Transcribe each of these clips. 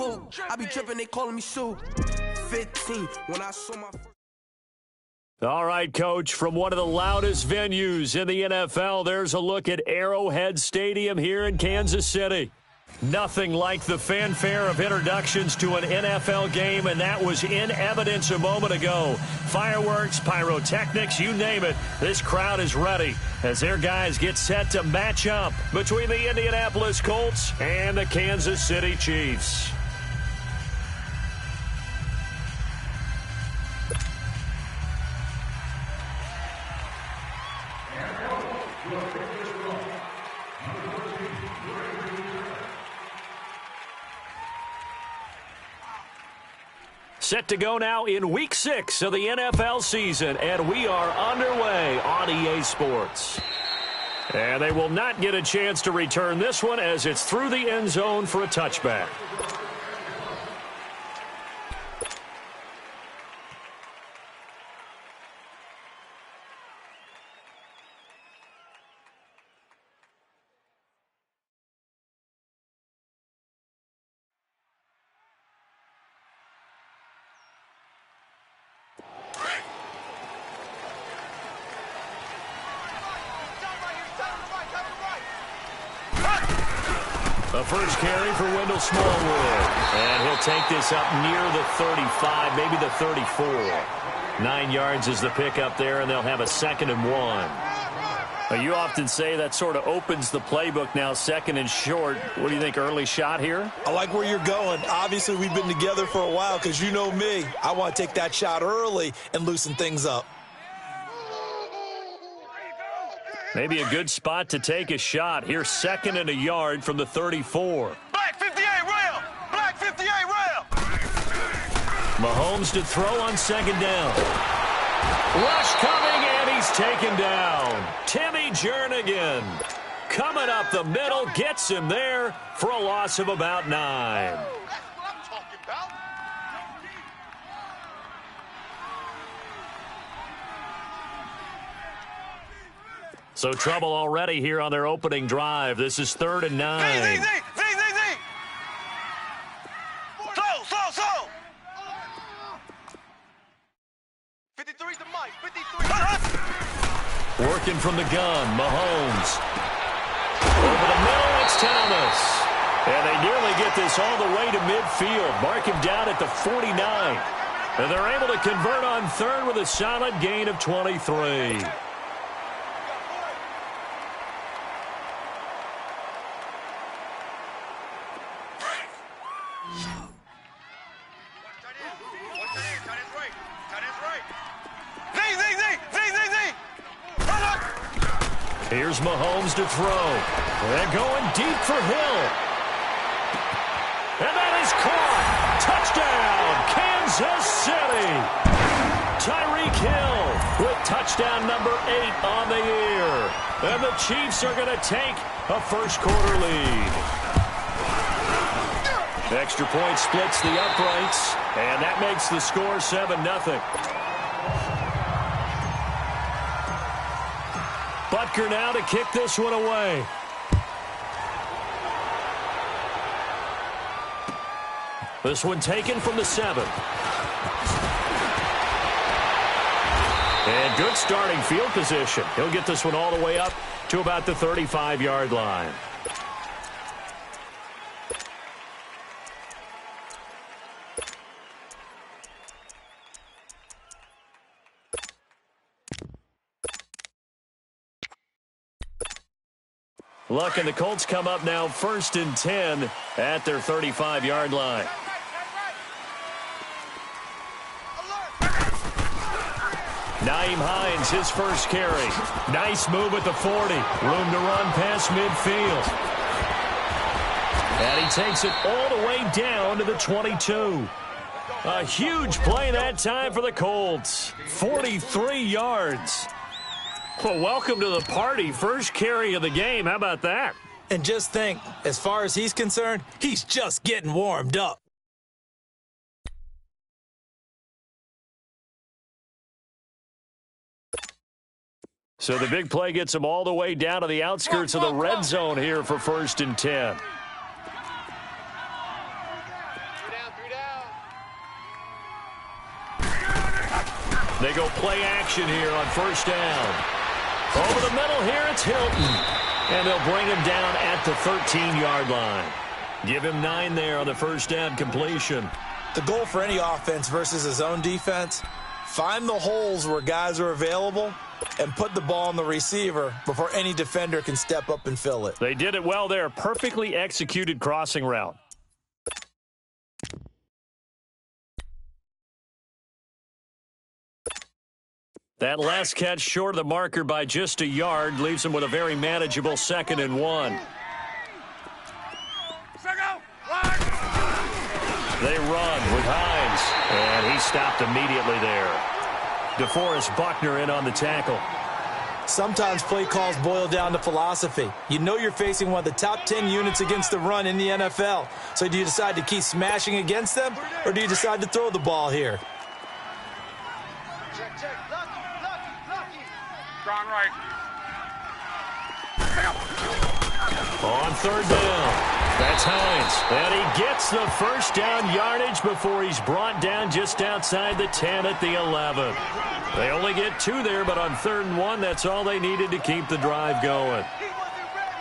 coke. I be dripping, they calling me Sue. 15 when I saw my first. All right, Coach, from one of the loudest venues in the NFL, there's a look at Arrowhead Stadium here in Kansas City. Nothing like the fanfare of introductions to an NFL game, and that was in evidence a moment ago. Fireworks, pyrotechnics, you name it. This crowd is ready as their guys get set to match up between the Indianapolis Colts and the Kansas City Chiefs. Set to go now in Week 6 of the NFL season, and we are underway on EA Sports. And they will not get a chance to return this one as it's through the end zone for a touchback. The first carry for Wendell Smallwood. And he'll take this up near the 35, maybe the 34. 9 yards is the pickup there, and they'll have a 2nd and 1. You often say that sort of opens the playbook now, 2nd and short. What do you think, early shot here? I like where you're going. Obviously, we've been together for a while because you know me. I want to take that shot early and loosen things up. Maybe a good spot to take a shot. Here's 2nd and a yard from the 34. Black 58 rail! Black 58 rail! Mahomes to throw on 2nd down. Rush coming, and he's taken down. Timmy Jernigan coming up the middle, gets him there for a loss of about 9. That's what I'm talking about. So trouble already here on their opening drive. This is 3rd and 9. Z. Slow. 53's the mic. 53. Working from the gun, Mahomes. Over the middle, it's Thomas. And they nearly get this all the way to midfield. Mark him down at the 49. And they're able to convert on 3rd with a solid gain of 23. Here's Mahomes to throw. They're going deep for Hill. And that is caught. Touchdown, Kansas City. Tyreek Hill with touchdown number 8 on the year. And the Chiefs are going to take a first-quarter lead. Extra point splits the uprights, and that makes the score 7-0. Butker now to kick this one away. This one taken from the 7. And good starting field position. He'll get this one all the way up to about the 35-yard line. Luck, and the Colts come up now 1st and 10 at their 35-yard line. Nyheim Hines, his first carry. Nice move at the 40. Room to run past midfield. And he takes it all the way down to the 22. A huge play that time for the Colts. 43 yards. Well, welcome to the party. First carry of the game. How about that? And just think, as far as he's concerned, he's just getting warmed up. So the big play gets him all the way down to the outskirts of the red zone here for 1st and 10. They go play action here on first down. Over the middle here, it's Hilton. And they'll bring him down at the 13-yard line. Give him 9 there on the first down completion. The goal for any offense versus his own defense, find the holes where guys are available and put the ball on the receiver before any defender can step up and fill it. They did it well there. Perfectly executed crossing route. That last catch short of the marker by just a yard leaves him with a very manageable 2nd and 1. They run with Hines, and he stopped immediately there. DeForest Buckner in on the tackle. Sometimes play calls boil down to philosophy. You know you're facing one of the top 10 units against the run in the NFL. So do you decide to keep smashing against them, or do you decide to throw the ball here? Check, check. Lucky. Strong right. On third down, that's Hines. And he gets the first down yardage before he's brought down just outside the 10 at the 11. They only get 2 there, but on 3rd and 1, that's all they needed to keep the drive going. He wasn't ready.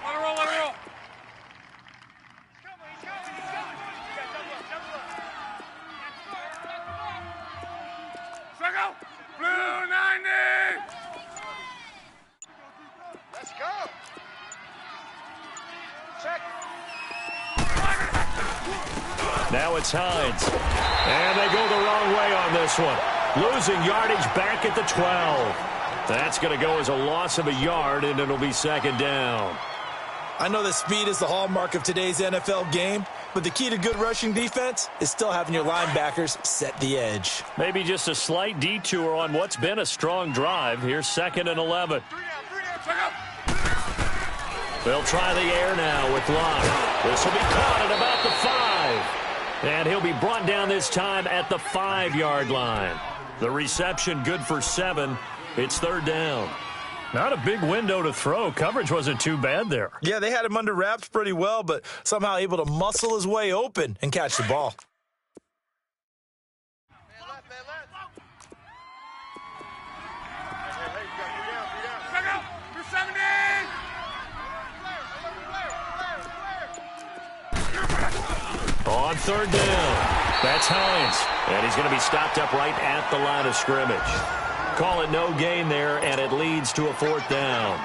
Let it roll. He's coming. Strike out. Blue 90. Let's go. Check. Now it's Hines. And they go the wrong way on this one. Losing yardage back at the 12. That's going to go as a loss of a yard, and it'll be 2nd down. I know that speed is the hallmark of today's NFL game, but the key to good rushing defense is still having your linebackers set the edge. Maybe just a slight detour on what's been a strong drive. Here's 2nd and 11. Strike out. They'll try the air now with Locke. This will be caught at about the 5. And he'll be brought down this time at the 5-yard line. The reception good for 7. It's 3rd down. Not a big window to throw. Coverage wasn't too bad there. Yeah, they had him under wraps pretty well, but somehow able to muscle his way open and catch the ball. Man left. Strike out. 270. On 3rd down, that's Hines. And he's going to be stopped up right at the line of scrimmage. Call it no gain there, and it leads to a 4th down.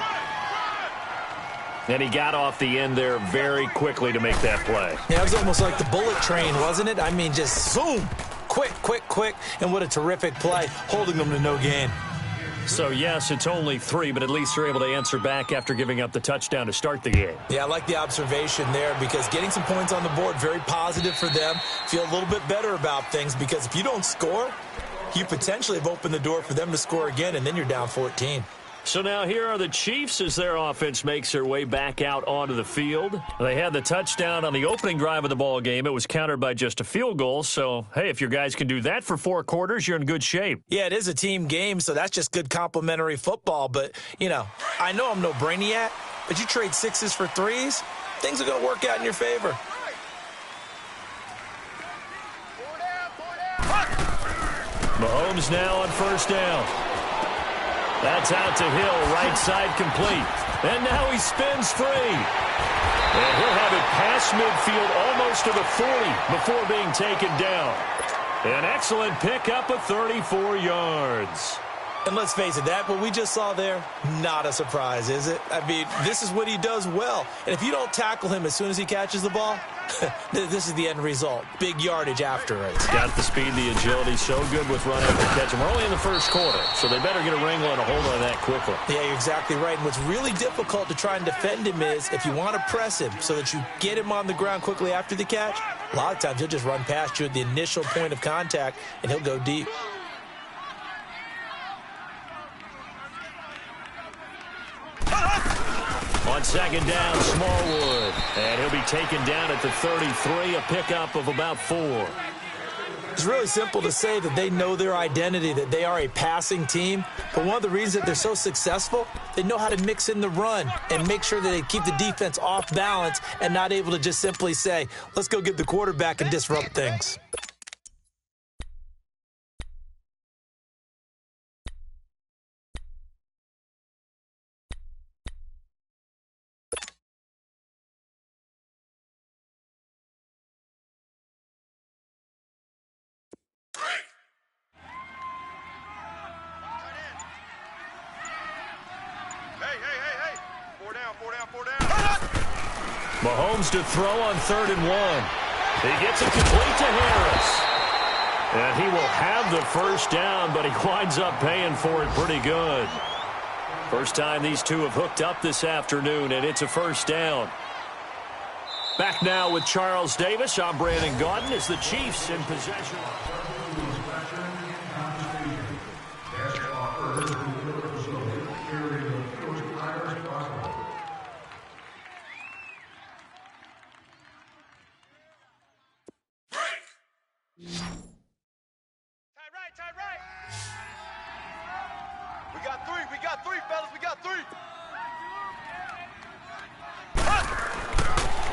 And he got off the end there very quickly to make that play. Yeah, it was almost like the bullet train, wasn't it? I mean, just zoom, quick, and what a terrific play, holding them to no gain. So, yes, it's only 3, but at least they're able to answer back after giving up the touchdown to start the game. Yeah, I like the observation there because getting some points on the board, very positive for them. Feel a little bit better about things because if you don't score, you potentially have opened the door for them to score again, and then you're down 14. So now here are the Chiefs as their offense makes their way back out onto the field. They had the touchdown on the opening drive of the ball game. It was countered by just a field goal. So, hey, if your guys can do that for 4 quarters, you're in good shape. Yeah, it is a team game, so that's just good complimentary football. But, you know, I know I'm no brainiac, but you trade 6s for 3s, things are going to work out in your favor. Mahomes now on first down. That's out to Hill, right side complete. And now he spins free. And he'll have it past midfield almost to the 40 before being taken down. An excellent pickup of 34 yards. And let's face it, that what we just saw there, not a surprise, is it? I mean, this is what he does well. And if you don't tackle him as soon as he catches the ball, this is the end result. Big yardage after it. Got the speed, the agility, so good with run after catch. And we're only in the first quarter, so they better get a wrangle and a hold on that quickly. Yeah, you're exactly right. And what's really difficult to try and defend him is if you want to press him so that you get him on the ground quickly after the catch, a lot of times he'll just run past you at the initial point of contact, and he'll go deep. On second down, Smallwood. And he'll be taken down at the 33, a pickup of about 4. It's really simple to say that they know their identity, that they are a passing team. But one of the reasons that they're so successful, they know how to mix in the run and make sure that they keep the defense off balance and not able to just simply say, let's go get the quarterback and disrupt things. Mahomes to throw on 3rd and 1. He gets it complete to Harris. And he will have the first down, but he winds up paying for it pretty good. First time these two have hooked up this afternoon, and it's a first down. Back now with Charles Davis. I'm Brandon Gaudin as the Chiefs in possession. Tight right. We got three, fellas. We got three.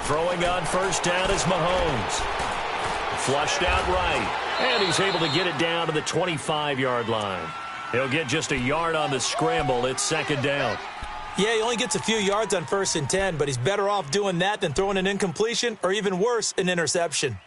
Throwing on first down is Mahomes. Flushed out right. And he's able to get it down to the 25-yard line. He'll get just a yard on the scramble. It's 2nd down. Yeah, he only gets a few yards on 1st and 10, but he's better off doing that than throwing an incompletion or even worse, an interception.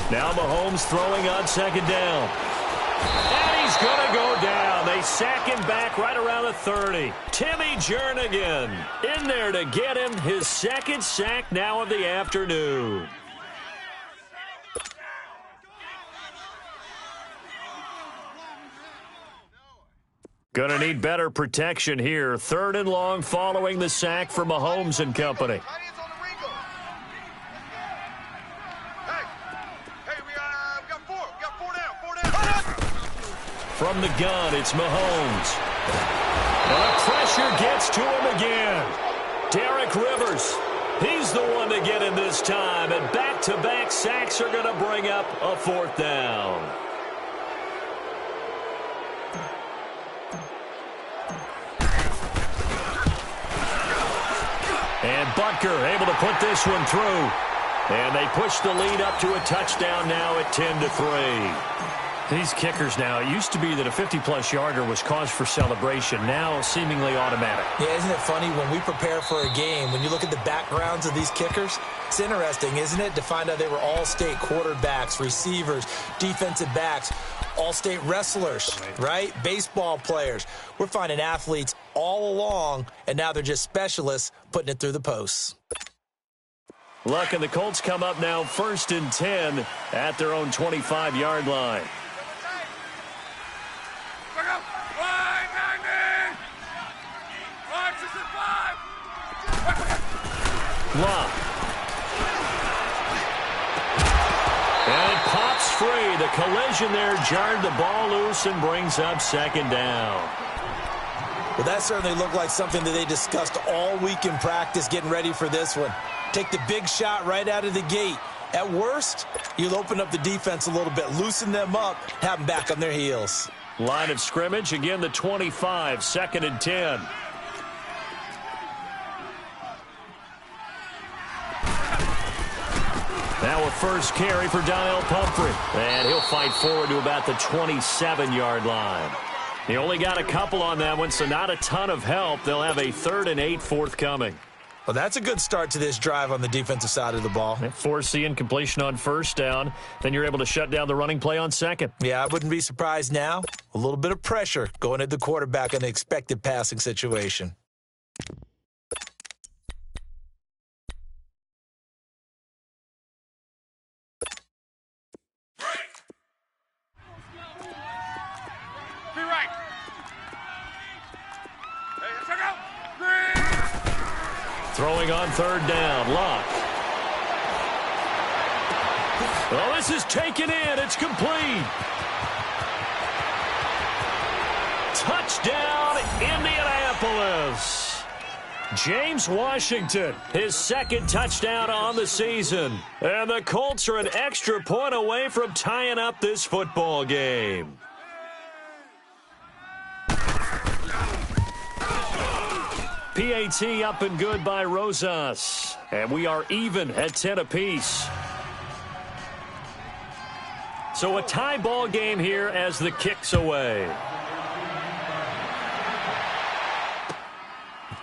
Now Mahomes throwing on 2nd down. And he's going to go down. They sack him back right around the 30. Timmy Jernigan in there to get him his 2nd sack now of the afternoon. Going to need better protection here. 3rd and long following the sack for Mahomes and company. From the gun, it's Mahomes. And the pressure gets to him again. Derek Rivers, he's the one to get in this time. And back-to-back sacks are going to bring up a 4th down. And Butker able to put this one through. And they push the lead up to a touchdown now at 10-3. These kickers now, it used to be that a 50-plus yarder was cause for celebration. Now seemingly automatic. Yeah, isn't it funny when we prepare for a game, when you look at the backgrounds of these kickers, it's interesting, isn't it, to find out they were all-state quarterbacks, receivers, defensive backs, all-state wrestlers, right? Baseball players. We're finding athletes all along, and now they're just specialists putting it through the posts. Luck, and the Colts come up now 1st and 10 at their own 25-yard line. Lock. And it pops free. The collision there jarred the ball loose and brings up 2nd down. Well, that certainly looked like something that they discussed all week in practice getting ready for this one. Take the big shot right out of the gate. At worst, you'll open up the defense a little bit, loosen them up, have them back on their heels. Line of scrimmage, again the 25, 2nd and 10. Now a first carry for Donnell Pumphrey. And he'll fight forward to about the 27-yard line. He only got a couple on that one, so not a ton of help. They'll have a 3rd and 8 forthcoming. Well, that's a good start to this drive on the defensive side of the ball. Force the incompletion on 1st down. Then you're able to shut down the running play on 2nd. Yeah, I wouldn't be surprised now. A little bit of pressure going at the quarterback in an expected passing situation. Throwing on 3rd down, Lock. Oh, this is taken in. It's complete. Touchdown, Indianapolis. James Washington, his 2nd touchdown on the season. And the Colts are an extra point away from tying up this football game. PAT up and good by Rosas. And we are even at 10 apiece. So a tie ball game here as the kick's away.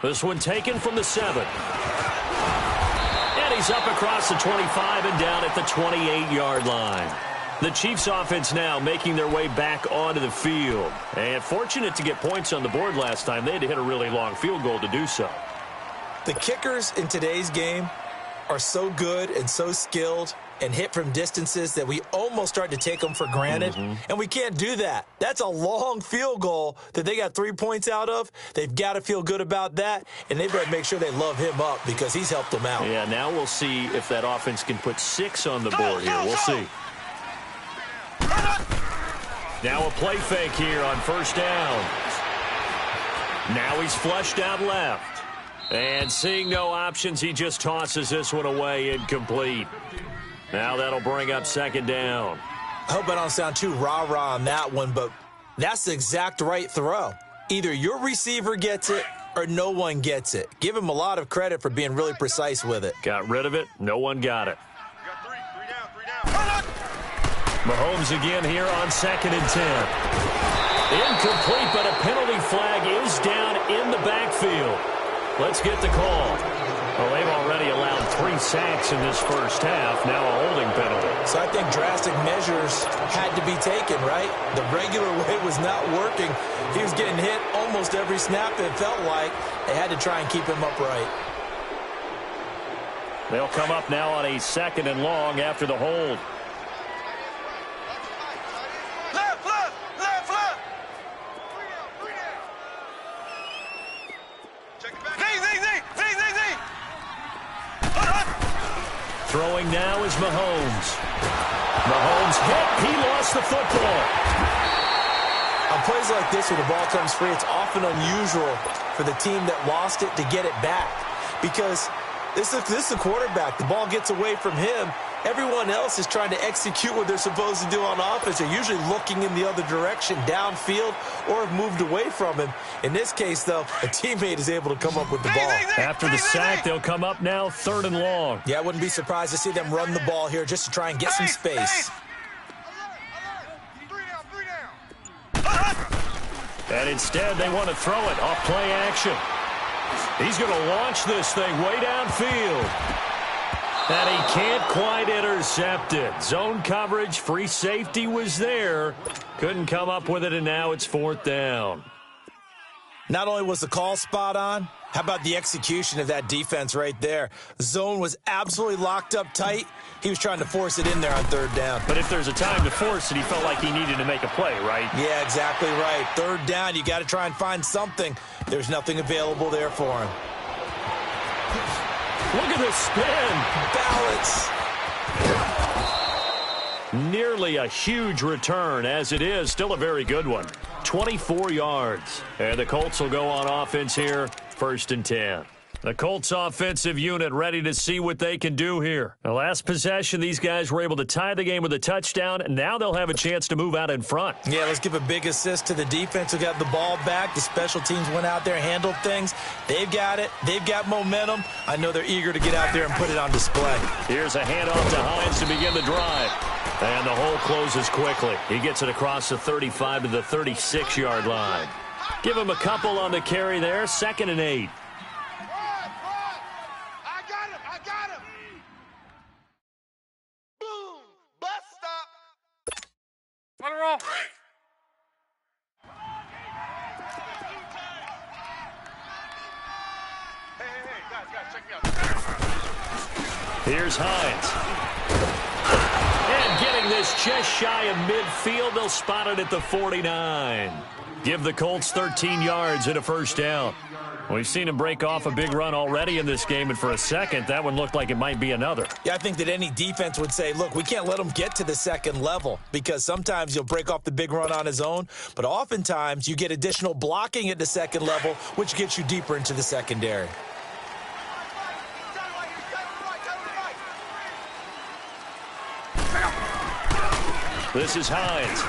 This one taken from the 7. And he's up across the 25 and down at the 28-yard line. The Chiefs offense now making their way back onto the field. And fortunate to get points on the board last time. They had to hit a really long field goal to do so. The kickers in today's game are so good and so skilled and hit from distances that we almost start to take them for granted. And we can't do that. That's a long field goal that they got 3 points out of. They've got to feel good about that, and they better make sure they love him up because he's helped them out. Yeah, now we'll see if that offense can put 6 on the board here. We'll see. Now a play fake here on first down. Now he's flushed out left. And seeing no options, he just tosses this one away, incomplete. Now that'll bring up second down. I hope I don't sound too rah-rah on that one, but that's the exact right throw. Either your receiver gets it or no one gets it. Give him a lot of credit for being really precise with it. Got rid of it. No one got it. We got three down. Mahomes again here on 2nd and 10. Incomplete, but a penalty flag is down in the backfield. Let's get the call. Well, they've already allowed 3 sacks in this first half. Now a holding penalty. So I think drastic measures had to be taken, right? The regular way was not working. He was getting hit almost every snap, it felt like. They had to try and keep him upright. They'll come up now on a 2nd and long after the hold. Left. Check it back. Z. Throwing now is Mahomes. Mahomes hit. He lost the football. On plays like this where the ball comes free, it's often unusual for the team that lost it to get it back because this is the quarterback. The ball gets away from him. Everyone else is trying to execute what they're supposed to do on offense. They're usually looking in the other direction, downfield, or have moved away from him. In this case, though, a teammate is able to come up with the ball. After the sack, they'll come up now 3rd and long. Yeah, I wouldn't be surprised to see them run the ball here just to try and get some space. Three down. And instead, they want to throw it off play action. He's going to launch this thing way downfield. And he can't quite intercept it. Zone coverage, free safety was there. Couldn't come up with it, and now it's 4th down. Not only was the call spot on, how about the execution of that defense right there? Zone was absolutely locked up tight. He was trying to force it in there on 3rd down. But if there's a time to force it, he felt like he needed to make a play, right? Yeah, exactly right. 3rd down, you got to try and find something. There's nothing available there for him. Look at this spin. Balance. Nearly a huge return, as it is. Still a very good one. 24 yards. And the Colts will go on offense here, 1st and 10. The Colts offensive unit ready to see what they can do here. The last possession, these guys were able to tie the game with a touchdown, and now they'll have a chance to move out in front. Yeah, let's give a big assist to the defense who got the ball back. The special teams went out there, handled things. They've got it. They've got momentum. I know they're eager to get out there and put it on display. Here's a handoff to Hines to begin the drive. And the hole closes quickly. He gets it across the 35 to the 36-yard line. Give him a couple on the carry there, 2nd and 8. I got him. Boom. Bus stop. Let her roll. Hey, guys, check me out. Here's Hines. And getting this just shy of midfield, they'll spot it at the 49. Give the Colts 13 yards and a 1st down. We've seen him break off a big run already in this game, and for a second, that one looked like it might be another. Yeah, I think that any defense would say, look, we can't let him get to the 2nd level because sometimes he'll break off the big run on his own, but oftentimes you get additional blocking at the 2nd level, which gets you deeper into the secondary. This is Hines.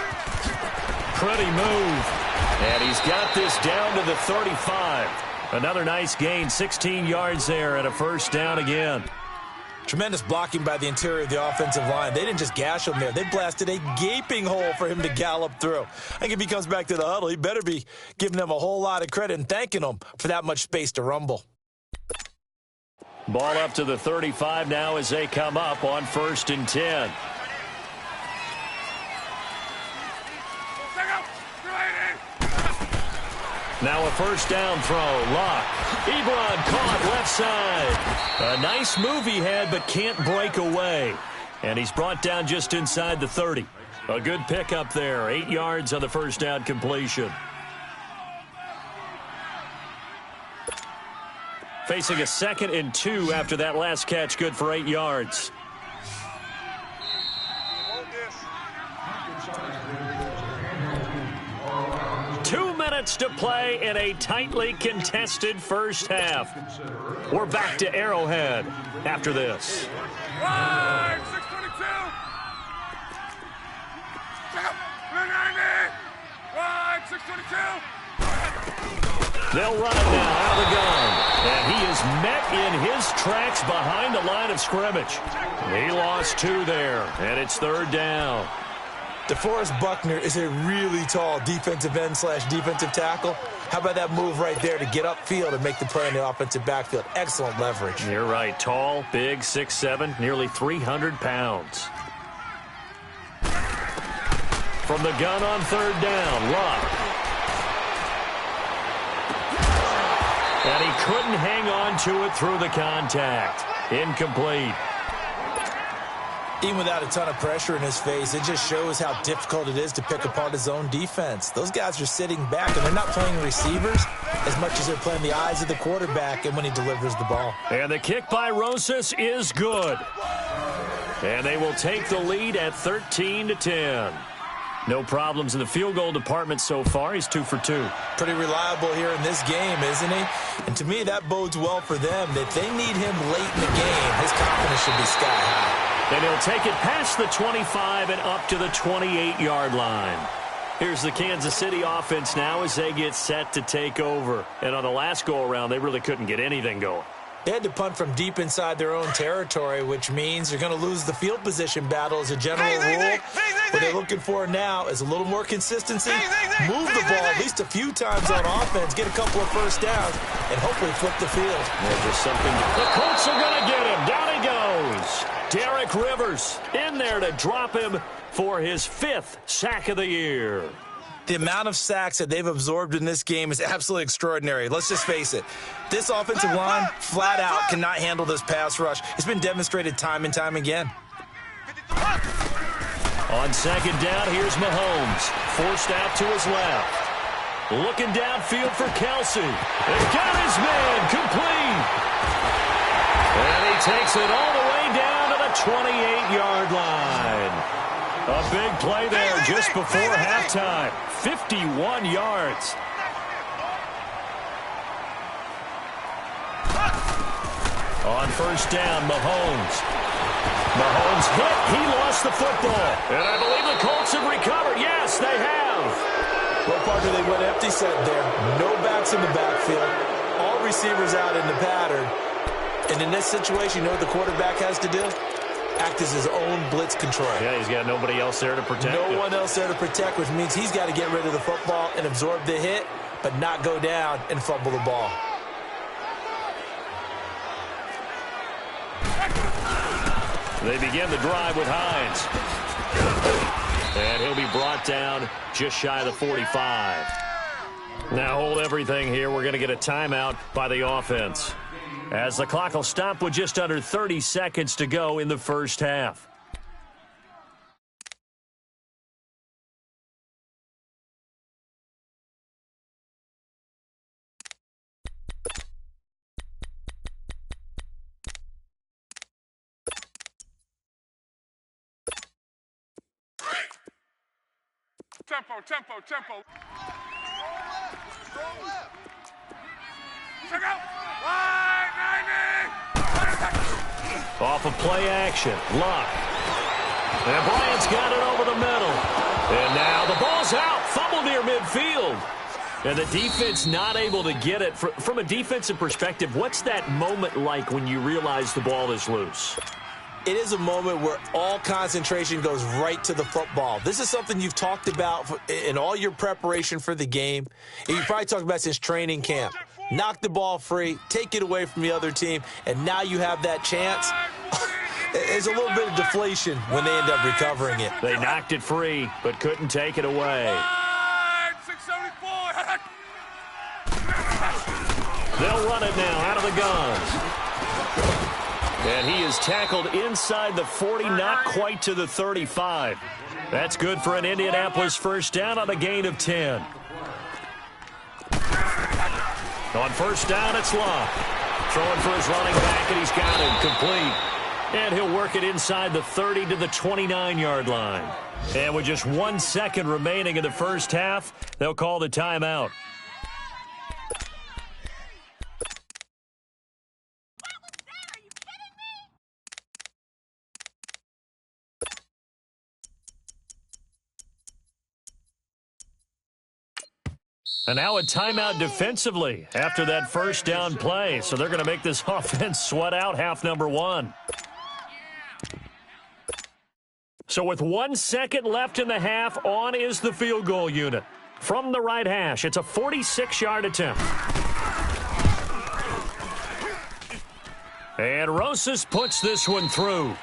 Pretty move. And he's got this down to the 35. Another nice gain, 16 yards there and a 1st down again. Tremendous blocking by the interior of the offensive line. They didn't just gash him there. They blasted a gaping hole for him to gallop through. I think if he comes back to the huddle, he better be giving them a whole lot of credit and thanking them for that much space to rumble. Ball up to the 35 now as they come up on 1st and 10. Now a first down throw. Locke. Ebron caught left side. A nice move he had, but can't break away. And he's brought down just inside the 30. A good pickup there. 8 yards on the first down completion. Facing a 2nd and 2 after that last catch. Good for 8 yards. 2 minutes to play in a tightly contested first half. We're back to Arrowhead after this. Right, 622. Check up. 390. Right, 622. They'll run it now out of the gun. And he is met in his tracks behind the line of scrimmage. He lost 2 there, and it's 3rd down. DeForest Buckner is a really tall defensive end / defensive tackle. How about that move right there to get upfield and make the play in the offensive backfield? Excellent leverage. You're right. Tall, big, 6'7", nearly 300 pounds. From the gun on 3rd down, Locke. And he couldn't hang on to it through the contact. Incomplete. Even without a ton of pressure in his face, it just shows how difficult it is to pick apart his own defense. Those guys are sitting back, and they're not playing receivers as much as they're playing the eyes of the quarterback and when he delivers the ball. And the kick by Rosas is good. And they will take the lead at 13-10. No problems in the field goal department so far. He's 2 for 2. Pretty reliable here in this game, isn't he? And to me, that bodes well for them. If they need him late in the game, his confidence should be sky high. And he'll take it past the 25 and up to the 28-yard line. Here's the Kansas City offense now as they get set to take over. And on the last go-around, they really couldn't get anything going. They had to punt from deep inside their own territory, which means they're going to lose the field position battle as a general rule. What they're looking for now is a little more consistency, move the ball at least a few times on offense, get a couple of first downs, and hopefully flip the field. There's just something. The Colts are going to get him. Down he goes. Derek Rivers in there to drop him for his 5th sack of the year. The amount of sacks that they've absorbed in this game is absolutely extraordinary. Let's just face it. This offensive line, flat out, cannot handle this pass rush. It's been demonstrated time and time again. On 2nd down, here's Mahomes. Forced out to his left. Looking downfield for Kelsey. And got his man complete. And he takes it all the way down to the 28-yard line. A big play there just before halftime. 51 yards. On 1st down, Mahomes. Mahomes hit. He lost the football. And I believe the Colts have recovered. Yes, they have. Well, partner, they went empty set there. No backs in the backfield. All receivers out in the pattern. And in this situation, you know what the quarterback has to do? Act as his own blitz control. Yeah, he's got nobody else there to protect him. No one else there to protect, which means he's got to get rid of the football and absorb the hit, but not go down and fumble the ball. They begin the drive with Hines. And he'll be brought down just shy of the 45. Now hold everything here. We're going to get a timeout by the offense, as the clock will stop with just under 30 seconds to go in the first half. Tempo. Strong left. Check out. Wide 90. Off of play action. Locke. And Bryant's got it over the middle. And now the ball's out. Fumble near midfield. And the defense not able to get it. From a defensive perspective, what's that moment like when you realize the ball is loose? It is a moment where all concentration goes right to the football. This is something you've talked about in all your preparation for the game. And you probably talked about since training camp. Knock the ball free, take it away from the other team, and now you have that chance. There's a little bit of deflation when they end up recovering it. They knocked it free, but couldn't take it away. 674. They'll run it now out of the guns. And he is tackled inside the 40, not quite to the 35. That's good for an Indianapolis first down on a gain of 10. On first down, it's Locke. Throwing for his running back, and he's got him complete. And he'll work it inside the 30 to the 29-yard line. And with just 1 second remaining in the first half, they'll call the timeout. And now a timeout defensively after that first down play. So they're going to make this offense sweat out half number one. So with 1 second left in the half, on is the field goal unit. From the right hash, it's a 46-yard attempt. And Rosas puts this one through.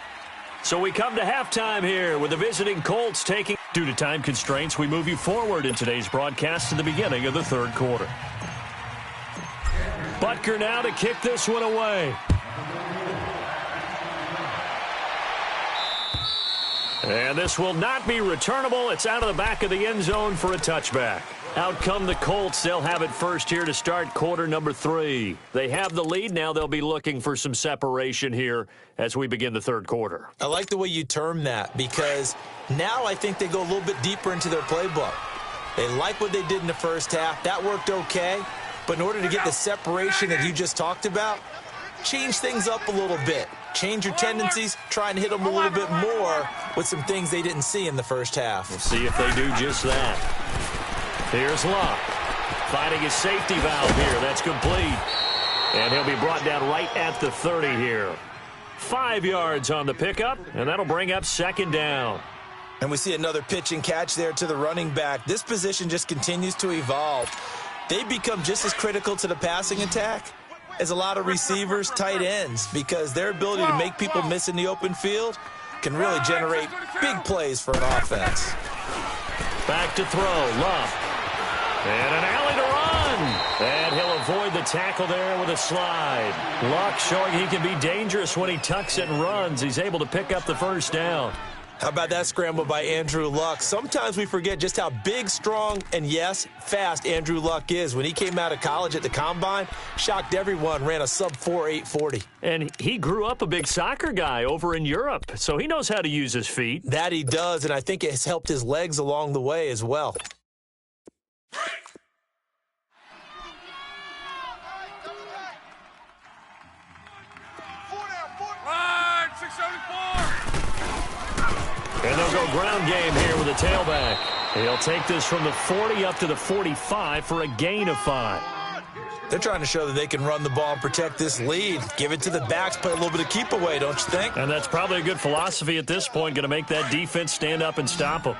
So we come to halftime here with the visiting Colts taking. Due to time constraints, we move you forward in today's broadcast to the beginning of the third quarter. Butker now to kick this one away. And this will not be returnable. It's out of the back of the end zone for a touchback. Out come the Colts. They'll have it first here to start quarter number 3. They have the lead. Now they'll be looking for some separation here as we begin the third quarter. I like the way you term that because now I think they go a little bit deeper into their playbook. They like what they did in the first half. That worked okay. But in order to get the separation that you just talked about, change things up a little bit. Change your tendencies, try and hit them a little bit more with some things they didn't see in the first half. We'll see if they do just that. Here's Locke. Finding his safety valve here. That's complete. And he'll be brought down right at the 30 here. 5 yards on the pickup, and that'll bring up second down. And we see another pitch and catch there to the running back. This position just continues to evolve. They become just as critical to the passing attack as a lot of receivers, tight ends, because their ability to make people miss in the open field can really generate big plays for an offense. Back to throw, Love. And an alley to run. And he'll avoid the tackle there with a slide. Luck showing he can be dangerous when he tucks it and runs. He's able to pick up the first down. How about that scramble by Andrew Luck? Sometimes we forget just how big, strong, and yes, fast Andrew Luck is. When he came out of college at the Combine, shocked everyone, ran a sub-4 840. And he grew up a big soccer guy over in Europe, so he knows how to use his feet. That he does, and I think it has helped his legs along the way as well. And they'll go ground game here with a tailback. He'll take this from the 40 up to the 45 for a gain of 5. They're trying to show that they can run the ball and protect this lead. Give it to the backs, play a little bit of keep away, don't you think? And that's probably a good philosophy at this point, going to make that defense stand up and stop them.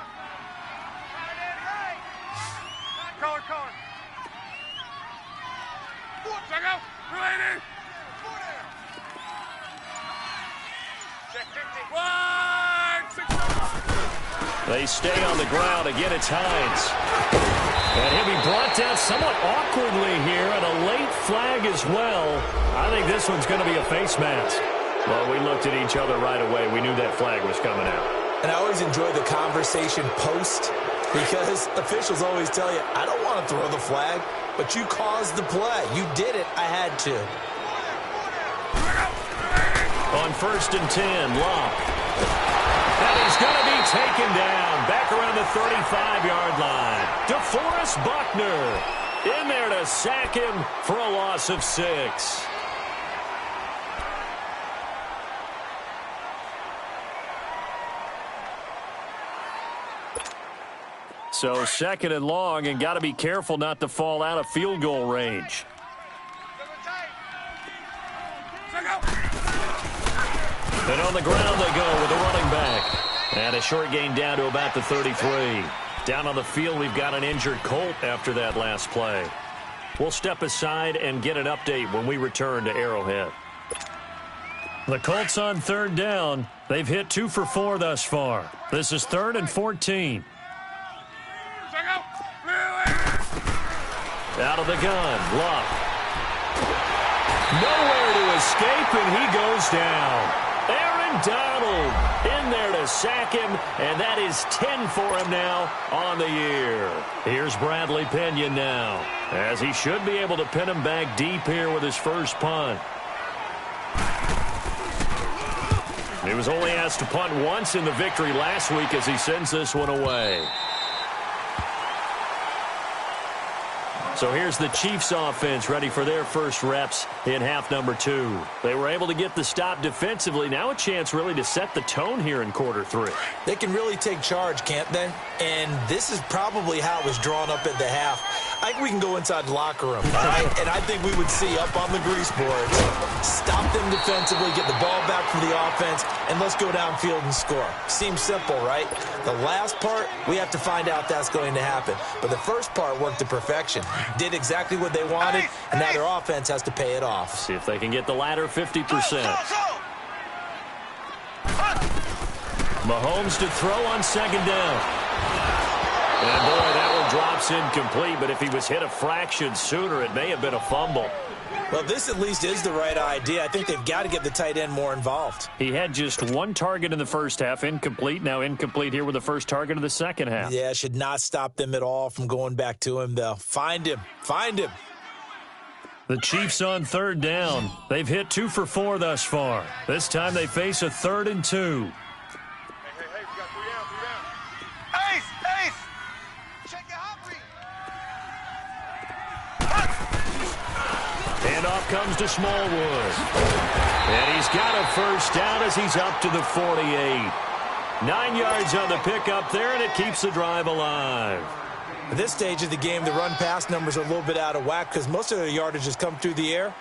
They stay on the ground. Again, it's Hines. And he'll be brought down somewhat awkwardly here, and a late flag as well. I think this one's going to be a face mask. Well, we looked at each other right away. We knew that flag was coming out. And I always enjoy the conversation post because officials always tell you, I don't want to throw the flag, but you caused the play. You did it. I had to. On 1st and 10, Locke. And he's going to be taken down back around the 35-yard line. DeForest Buckner in there to sack him for a loss of 6. So 2nd and long, and got to be careful not to fall out of field goal range. And on the ground they go with the running back. And a short gain down to about the 33. Down on the field, we've got an injured Colt after that last play. We'll step aside and get an update when we return to Arrowhead. The Colts on 3rd down. They've hit 2 for 4 thus far. This is 3rd and 14. Out of the gun, Luck. Nowhere to escape, and he goes down. Aaron Donald in there to sack him, and that is 10 for him now on the year. Here's Bradley Pinion now, as he should be able to pin him back deep here with his first punt. He was only asked to punt once in the victory last week as he sends this one away. So here's the Chiefs offense ready for their first reps in half number 2. They were able to get the stop defensively. Now a chance really to set the tone here in quarter 3. They can really take charge, can't they? And this is probably how it was drawn up at the half. I think we can go inside the locker room, all right? And I think we would see up on the grease boards, stop them defensively, get the ball back from the offense, and let's go downfield and score. Seems simple, right? The last part, we have to find out that's going to happen. But the first part worked to perfection. Did exactly what they wanted, and now their offense has to pay it off. See if they can get the latter 50%. Mahomes to throw on 2nd down. And boy, that one drops incomplete, but if he was hit a fraction sooner, it may have been a fumble. Well, this at least is the right idea. I think they've got to get the tight end more involved. He had just 1 target in the first half, incomplete. Now incomplete here with the first target of the second half. Yeah, should not stop them at all from going back to him, though. Find him. Find him. The Chiefs on 3rd down. They've hit 2 for 4 thus far. This time they face a 3rd and 2. Hey, we got 3 down. Ace! Check your hot read. And off comes to Smallwood. And he's got a first down as he's up to the 48. 9 yards on the pickup there, and it keeps the drive alive. At this stage of the game, the run-pass numbers are a little bit out of whack because most of their yardage has come through the air.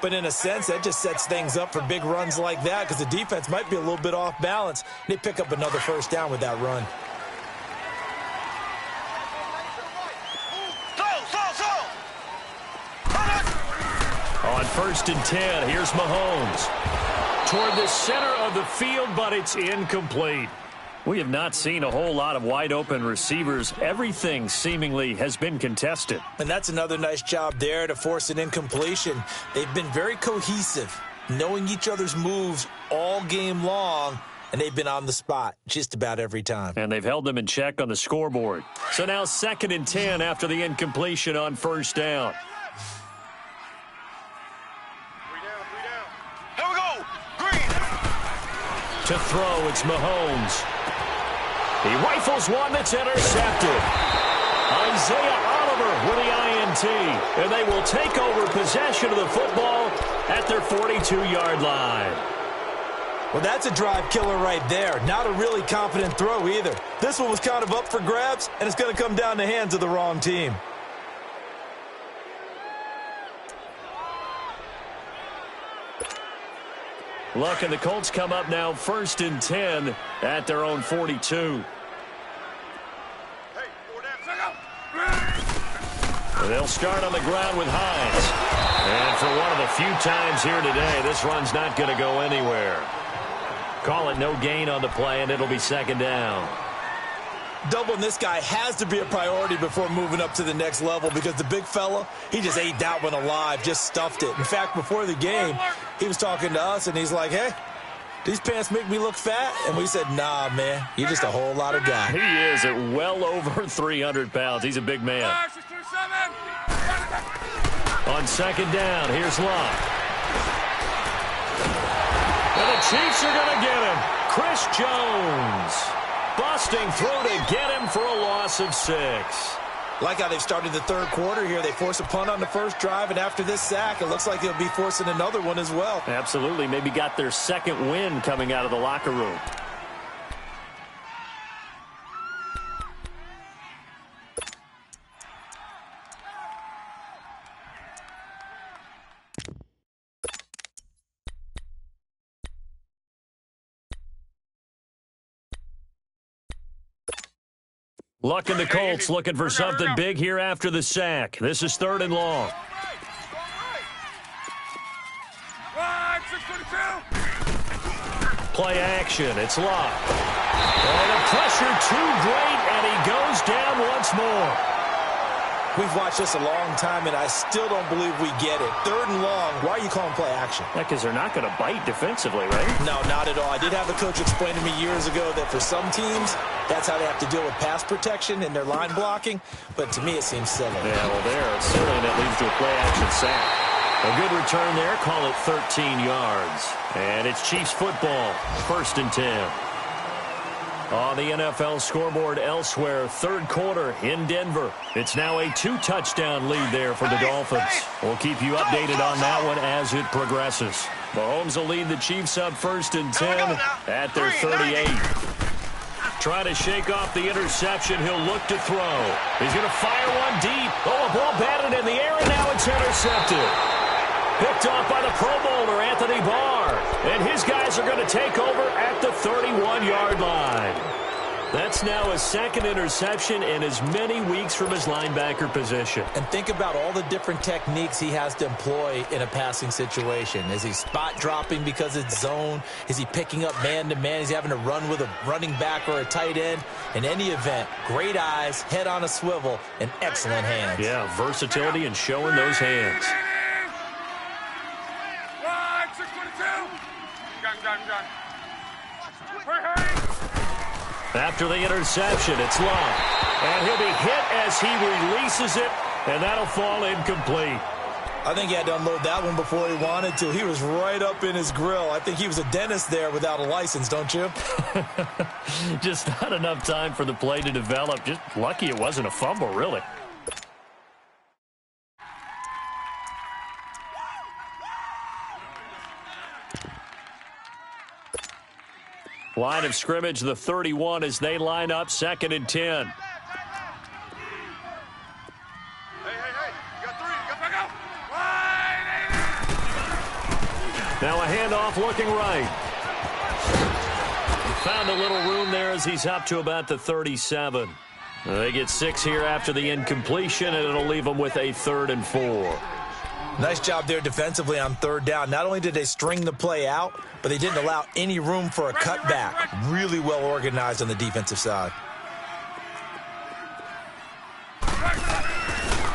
But in a sense, that just sets things up for big runs like that because the defense might be a little bit off balance. They pick up another first down with that run. On 1st and 10, here's Mahomes. Toward the center of the field, but it's incomplete. We have not seen a whole lot of wide-open receivers. Everything seemingly has been contested. And that's another nice job there to force an incompletion. They've been very cohesive, knowing each other's moves all game long, and they've been on the spot just about every time. And they've held them in check on the scoreboard. So now 2nd and 10 after the incompletion on 1st down. 3 down. Here we go. Green. To throw, it's Mahomes. He rifles one that's intercepted. Isaiah Oliver with the INT. And they will take over possession of the football at their 42-yard line. Well, that's a drive killer right there. Not a really confident throw either. This one was kind of up for grabs, and it's going to come down the hands of the wrong team. Look, and the Colts come up now 1st and 10 at their own 42. Hey, 4 down. They'll start on the ground with Hines. And for one of the few times here today, this run's not going to go anywhere. Call it no gain on the play, and it'll be 2nd down. Doubling this guy has to be a priority before moving up to the next level because the big fella, he just ate that one alive, just stuffed it. In fact, before the game, he was talking to us, and he's like, hey, these pants make me look fat? And we said, nah, man, you're just a whole lot of guy. He is at well over 300 pounds. He's a big man. On 2nd down, here's Locke. And the Chiefs are going to get him. Chris Jones busting through to get him for a loss of 6. Like how they've started the 3rd quarter here. They force a punt on the first drive, and after this sack, it looks like they'll be forcing another one as well. Absolutely. Maybe got their 2nd win coming out of the locker room. Luck in the Colts looking for something big here after the sack. This is 3rd and long. Wide, 622. Play action. It's locked. Oh, the pressure too great, and he goes down once more. We've watched this a long time, and I still don't believe we get it. 3rd and long. Why are you calling play action? Yeah, because they're not going to bite defensively, right? No, not at all. I did have a coach explain to me years ago that for some teams, that's how they have to deal with pass protection and their line blocking. But to me, it seems silly. Yeah, well, there, silly, and that leads to a play action sack. A good return there. Call it 13 yards. And it's Chiefs football. 1st and 10. On the NFL scoreboard elsewhere, 3rd quarter in Denver. It's now a 2-touchdown lead there for the Dolphins. We'll keep you updated on that one as it progresses. Mahomes will lead the Chiefs up 1st and 10 at their 38. Trying to shake off the interception. He'll look to throw. He's going to fire one deep. Oh, a ball batted in the air, and now it's intercepted. Picked off by the Pro Bowler, Anthony Barr. And his guys are going to take over at the 31-yard line. That's now his 2nd interception in as many weeks from his linebacker position. And think about all the different techniques he has to employ in a passing situation. Is he spot dropping because it's zone? Is he picking up man-to-man? Is he having to run with a running back or a tight end? In any event, great eyes, head on a swivel, and excellent hands. Yeah, versatility and showing those hands. After the interception, it's long. And he'll be hit as he releases it, and that'll fall incomplete. I think he had to unload that one before he wanted to. He was right up in his grill. I think he was a dentist there without a license, don't you? Just not enough time for the play to develop. Just lucky it wasn't a fumble, really. Line of scrimmage, the 31 as they line up 2nd and 10. Hey, you got 3. Go. Now a handoff looking right. Found a little room there as he's up to about the 37. They get 6 here after the incompletion, and it'll leave them with a 3rd and 4. Nice job there defensively on 3rd down. Not only did they string the play out, but they didn't allow any room for a cutback. Really well organized on the defensive side.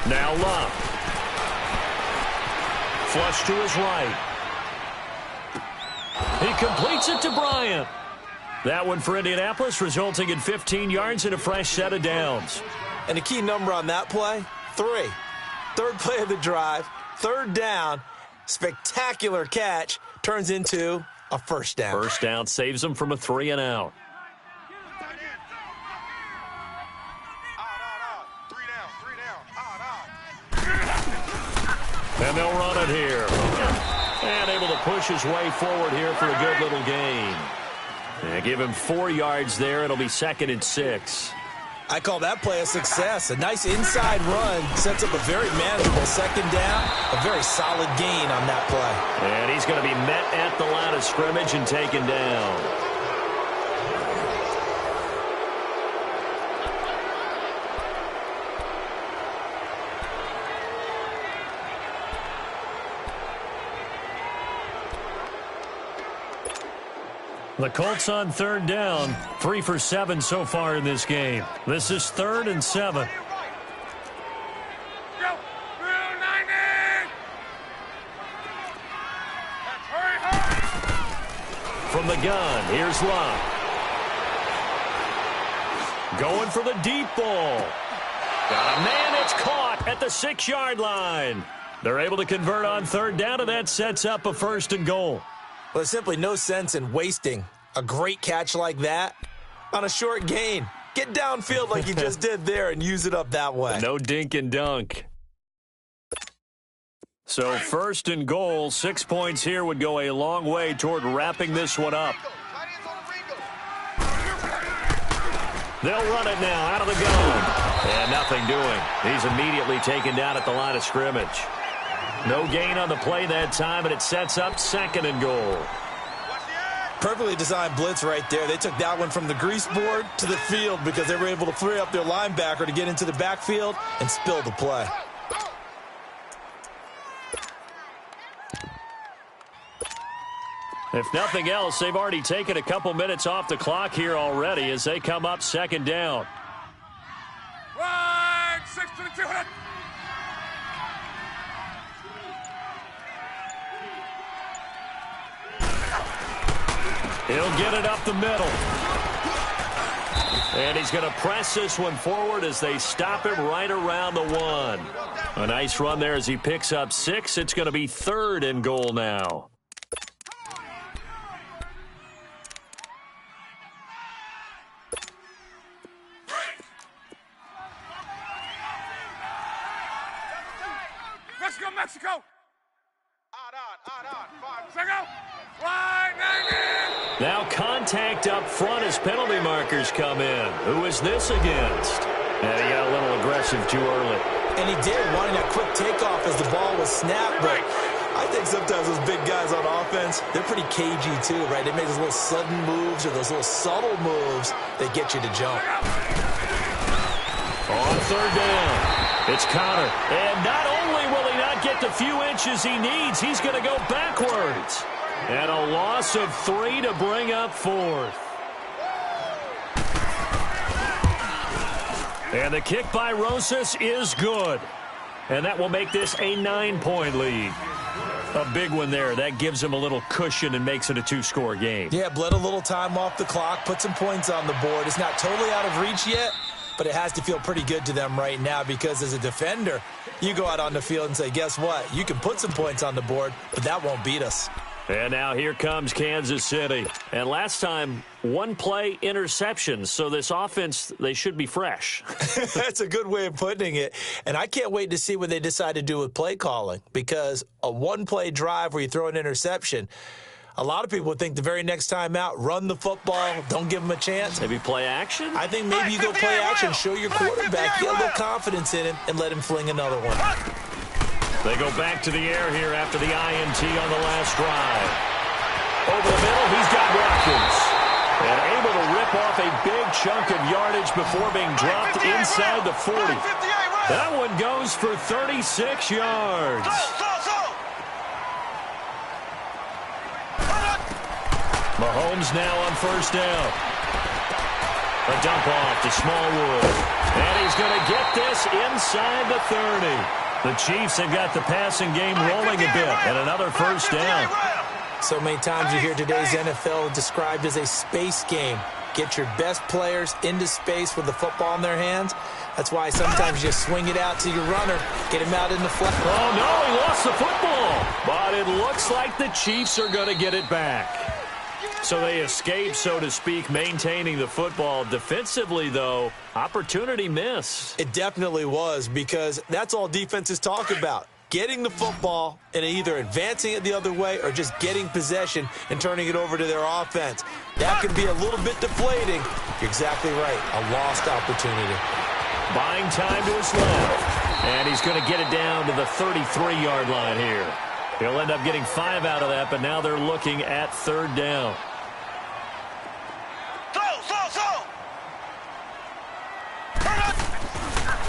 Now Love. Flush to his right. He completes it to Bryant. That one for Indianapolis, resulting in 15 yards and a fresh set of downs. And the key number on that play, 3. 3rd play of the drive, 3rd down, spectacular catch, turns into a 1st down. 1st down saves them from a 3 and out. 3 down. And they'll run it here. And able to push his way forward here for a good little gain. And give him 4 yards there. It'll be 2nd and 6. I call that play a success. A nice inside run sets up a very manageable 2nd down. A very solid gain on that play. And he's going to be met at the line of scrimmage and taken down. The Colts on 3rd down, 3 for 7 so far in this game. This is 3rd and 7. Go! 90! Hurry! From the gun, here's Love. Going for the deep ball. Got a man that's caught at the 6-yard line. They're able to convert on 3rd down, and that sets up a 1st and goal. Well, there's simply no sense in wasting a great catch like that on a short gain. Get downfield like you just did there and use it up that way. No dink and dunk. So 1st and goal, 6 points here would go a long way toward wrapping this one up. They'll run it now out of the gun. And nothing doing. He's immediately taken down at the line of scrimmage. No gain on the play that time, and it sets up 2nd and goal. Perfectly designed blitz right there. They took that one from the grease board to the field because they were able to free up their linebacker to get into the backfield and spill the play. If nothing else, they've already taken a couple minutes off the clock here already as they come up second down. Wide, 6 to the 200. He'll get it up the middle. And he's going to press this one forward as they stop him right around the 1. A nice run there as he picks up 6. It's going to be 3rd and goal now. Let's go, Mexico. On. Second. Wide, 90. Now contact up front as penalty markers come in. Who is this against? Yeah, he got a little aggressive too early. And he did, wanting that quick takeoff as the ball was snapped. But I think sometimes those big guys on offense, they're pretty cagey too, right? They make those little sudden moves or those little subtle moves that get you to jump. On 3rd down. It's Connor. And not only will he not get the few inches he needs, he's going to go backwards. And a loss of 3 to bring up 4th. And the kick by Rosas is good. And that will make this a 9-point lead. A big one there. That gives him a little cushion and makes it a 2-score game. Yeah, bled a little time off the clock, put some points on the board. It's not totally out of reach yet, but it has to feel pretty good to them right now because as a defender, you go out on the field and say, guess what? You can put some points on the board, but that won't beat us. And now here comes Kansas City. And last time, 1-play interceptions. So this offense, they should be fresh. That's a good way of putting it. And I can't wait to see what they decide to do with play calling because a 1-play drive where you throw an interception, a lot of people would think the very next time out, run the football, don't give them a chance. Maybe play action? I think maybe you go play action, show your quarterback, get a little confidence in him, and let him fling another one. They go back to the air here after the INT on the last drive. Over the middle, he's got Watkins. And able to rip off a big chunk of yardage before being dropped inside the 40. That one goes for 36 yards. Mahomes now on 1st down. A dump off to Smallwood. And he's going to get this inside the 30. The Chiefs have got the passing game rolling a bit, and another 1st down. So many times you hear today's NFL described as a space game. Get your best players into space with the football in their hands. That's why sometimes you just swing it out to your runner, get him out in the flat. Oh, no, he lost the football. But it looks like the Chiefs are going to get it back. So they escape, so to speak, maintaining the football. Defensively, though, opportunity missed. It definitely was because that's all defenses talk about. Getting the football and either advancing it the other way or just getting possession and turning it over to their offense. That can be a little bit deflating. You're exactly right. A lost opportunity. Buying time to his left. And he's going to get it down to the 33-yard line here. He'll end up getting 5 out of that, but now they're looking at 3rd down.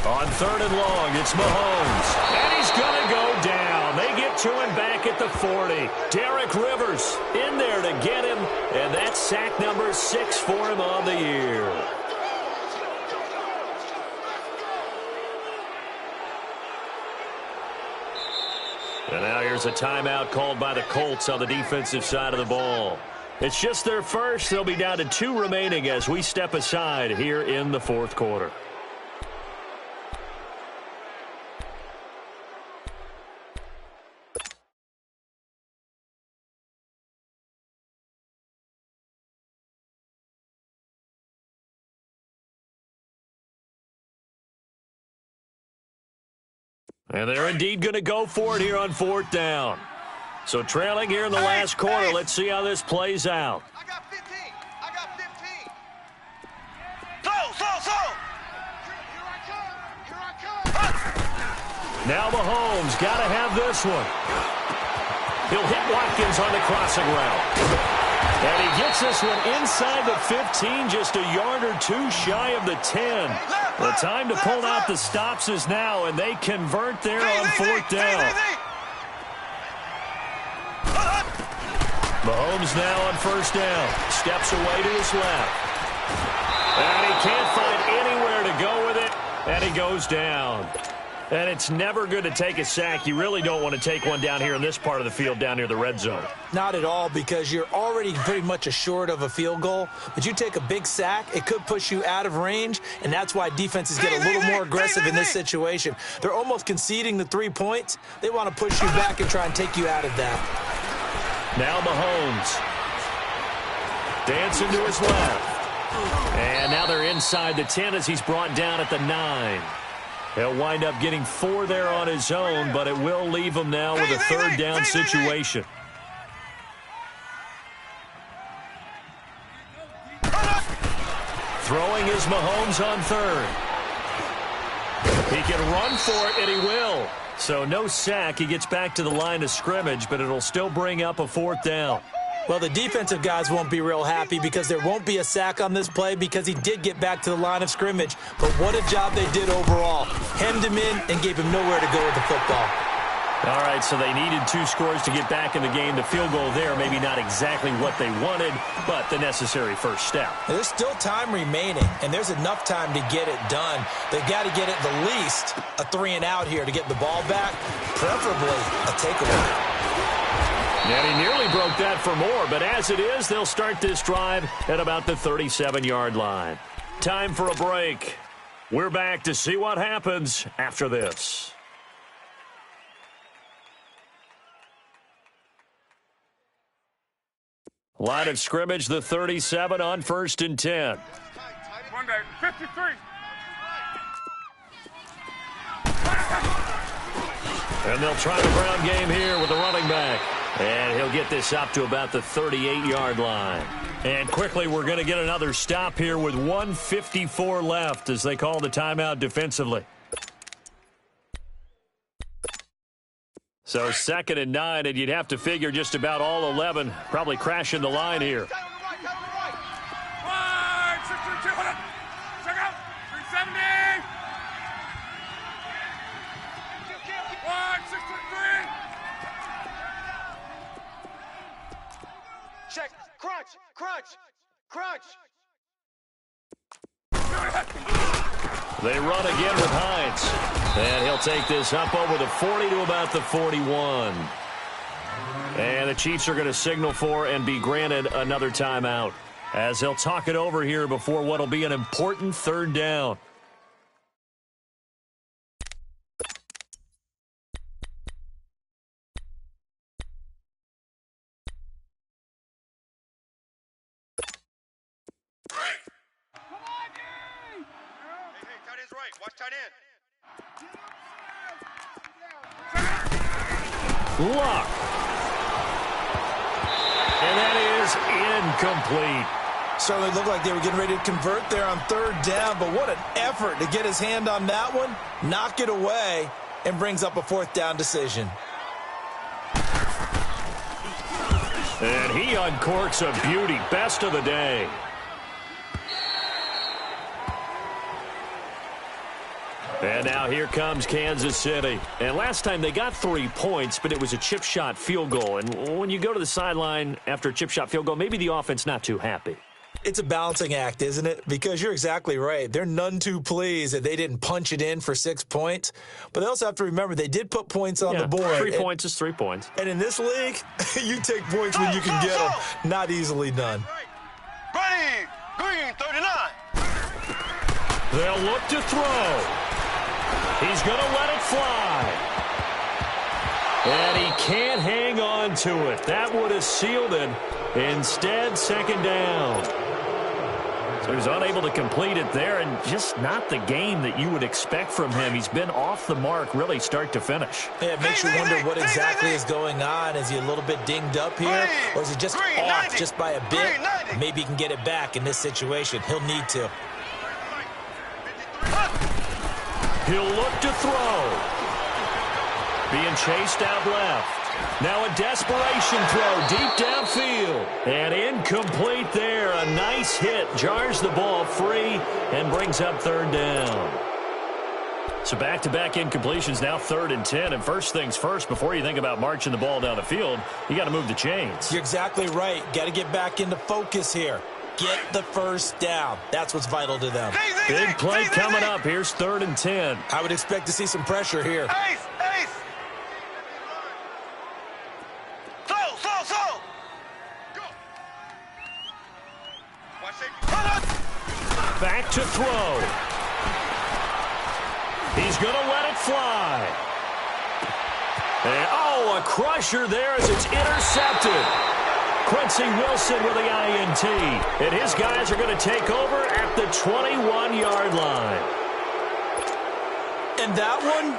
On 3rd and long, it's Mahomes. And he's going to go down. They get to him back at the 40. Derek Rivers in there to get him. And that's sack number 6 for him on the year. And now here's a timeout called by the Colts on the defensive side of the ball. It's just their first. They'll be down to 2 remaining as we step aside here in the 4th quarter. And they're indeed going to go for it here on 4th down. So trailing here in the last quarter. Let's see how this plays out. I got 15. I got 15. Here I come. Now Mahomes got to have this one. He'll hit Watkins on the crossing route. And he gets this one inside the 15, just a yard or two shy of the 10. The time to pull out the stops is now, and they convert there on fourth down. Mahomes now on first down. Steps away to his left. And he can't find anywhere to go with it, and he goes down. And it's never good to take a sack. You really don't want to take one down here in this part of the field down near the red zone. Not at all, because you're already pretty much assured of a field goal. But you take a big sack, it could push you out of range, and that's why defenses get a little more aggressive in this situation. They're almost conceding the 3 points. They want to push you back and try and take you out of that. Now Mahomes. Dancing to his left. And now they're inside the 10 as he's brought down at the 9. He'll wind up getting 4 there on his own, but it will leave him now with a third down situation. Throwing is Mahomes on third. He can run for it, and he will. So no sack. He gets back to the line of scrimmage, but it'll still bring up a fourth down. Well, the defensive guys won't be real happy because there won't be a sack on this play because he did get back to the line of scrimmage. But what a job they did overall. Hemmed him in and gave him nowhere to go with the football. All right, so they needed 2 scores to get back in the game. The field goal there, maybe not exactly what they wanted, but the necessary first step. There's still time remaining, and there's enough time to get it done. They've got to get at the least a 3-and-out here to get the ball back, preferably a takeaway. And he nearly broke that for more, but as it is, they'll start this drive at about the 37-yard line. Time for a break. We're back to see what happens after this. Line of scrimmage, the 37 on 1st and 10. Monday, 53. And they'll try the ground game here with the running back. And he'll get this up to about the 38-yard line. And quickly, we're going to get another stop here with 1:54 left as they call the timeout defensively. So 2nd and 9, and you'd have to figure just about all 11 probably crashing the line here. Wide, 6-200. Check out, 370. Wide, 6-3. Check. Crunch. Crunch. Crunch. They run again with Hines. And he'll take this up over the 40 to about the 41. And the Chiefs are going to signal for and be granted another timeout as they'll talk it over here before what will be an important third down. Watch tight end. Luck. And that is incomplete. Certainly looked like they were getting ready to convert there on 3rd down, but what an effort to get his hand on that one, knock it away, and brings up a 4th down decision. And he uncorks a beauty. Best of the day. And now here comes Kansas City. And last time they got 3 points, but it was a chip shot field goal. And when you go to the sideline after a chip shot field goal, maybe the offense not too happy. It's a balancing act, isn't it? Because you're exactly right. They're none too pleased that they didn't punch it in for 6 points. But they also have to remember they did put points on the board. 3 points is 3 points. And in this league, you take points when you can get them. Not easily done. Ready. Green, 39. They'll look to throw. He's going to let it fly. And he can't hang on to it. That would have sealed it. Instead, 2nd down. So he was unable to complete it there, and just not the game that you would expect from him. He's been off the mark really start to finish. Yeah, it makes you wonder what exactly is going on. Is he a little bit dinged up here, or is he just off just by a bit? Maybe he can get it back in this situation. He'll need to. He'll look to throw. Being chased out left. Now a desperation throw deep downfield. And incomplete there. A nice hit. Jars the ball free and brings up third down. So back-to-back incompletions, now 3rd and 10. And first things first, before you think about marching the ball down the field, you got to move the chains. You're exactly right. Got to get back into focus here. Get the first down. That's what's vital to them. Big play coming up. Here's 3rd and 10. I would expect to see some pressure here. Ace! Slow! Go! Watch safety. Back to throw. He's going to let it fly. And, a crusher there as it's intercepted. Quincy Wilson with the INT. And his guys are going to take over at the 21-yard line. And that one,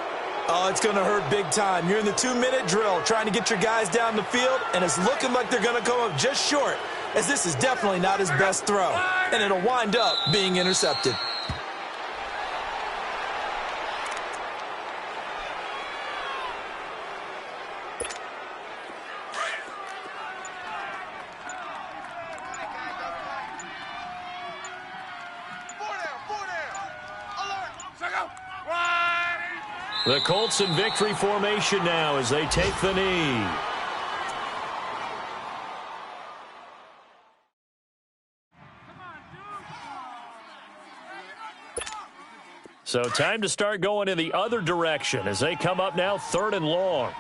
it's going to hurt big time. You're in the 2-minute drill trying to get your guys down the field, and it's looking like they're going to come up just short, as this is definitely not his best throw. And it'll wind up being intercepted. The Colts in victory formation now as they take the knee. So time to start going in the other direction as they come up now 3rd and long.